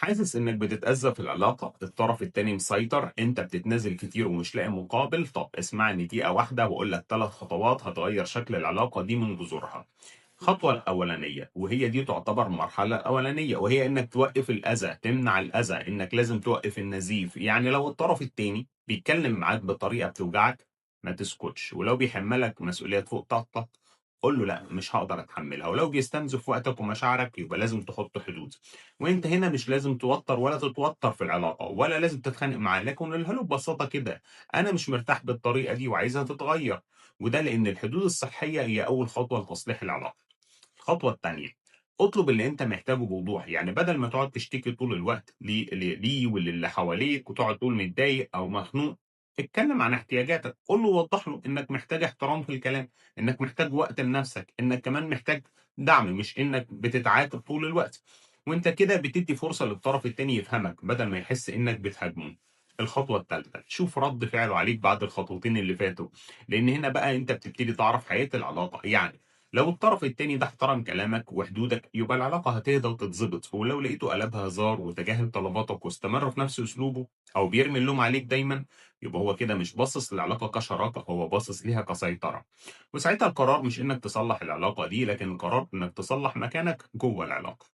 حاسس إنك بتتأذى في العلاقة، الطرف التاني مسيطر، أنت بتتنازل كتير ومش لاقي مقابل، طب اسمعني دقيقة واحدة وأقول لك 3 خطوات هتغيّر شكل العلاقة دي من جذورها. الخطوة الأولانية وهي دي تعتبر المرحلة الأولانية، وهي إنك توقّف الأذى، تمنع الأذى، إنك لازم توقّف النزيف، يعني لو الطرف التاني بيتكلم معاك بطريقة بتوجعك ما تسكتش، ولو بيحمّلك مسؤوليات فوق طاقتك قُل له لأ مش هاقدر أتحمّلها، ولو بيستنزف وقتك ومشاعرك يبقى لازم تحط حدود. وأنت هنا مش لازم توتّر ولا تتوتّر في العلاقة، ولا لازم تتخانق معاه، لكن قُلها له ببساطة كده، أنا مش مرتاح بالطريقة دي وعايزها تتغيّر، وده لإن الحدود الصحية هي أول خطوة لتصليح العلاقة. الخطوة التانية، اطلب اللي أنت محتاجه بوضوح، يعني بدل ما تقعد تشتكي طول الوقت ليه وللي حواليك وتقعد تقول متضايق أو مخنوق، اتكلم عن احتياجاتك، قُل له وضّح له إنك محتاج احترام في الكلام، إنك محتاج وقت لنفسك، إنك كمان محتاج دعم مش إنك بتتعاتب طول الوقت، وأنت كده بتدّي فرصة للطرف التاني يفهمك بدل ما يحس إنك بتهاجمه. الخطوة التالتة، شوف رد فعله عليك بعد الخطوتين اللي فاتوا، لإن هنا بقى أنت بتبتدي تعرف حقيقة العلاقة، يعني لو الطرف التاني ده احترم كلامك وحدودك يبقى العلاقة هتهدى وتتظبط، ولو لقيته قلبها هزار وتجاهل طلباتك واستمر في نفس أسلوبه أو بيرمي اللوم عليك دايما يبقى هو كده مش باصص للعلاقة كشراكة، هو باصص ليها كسيطرة. وساعتها القرار مش إنك تصلح العلاقة دي، لكن القرار إنك تصلح مكانك جوه العلاقة.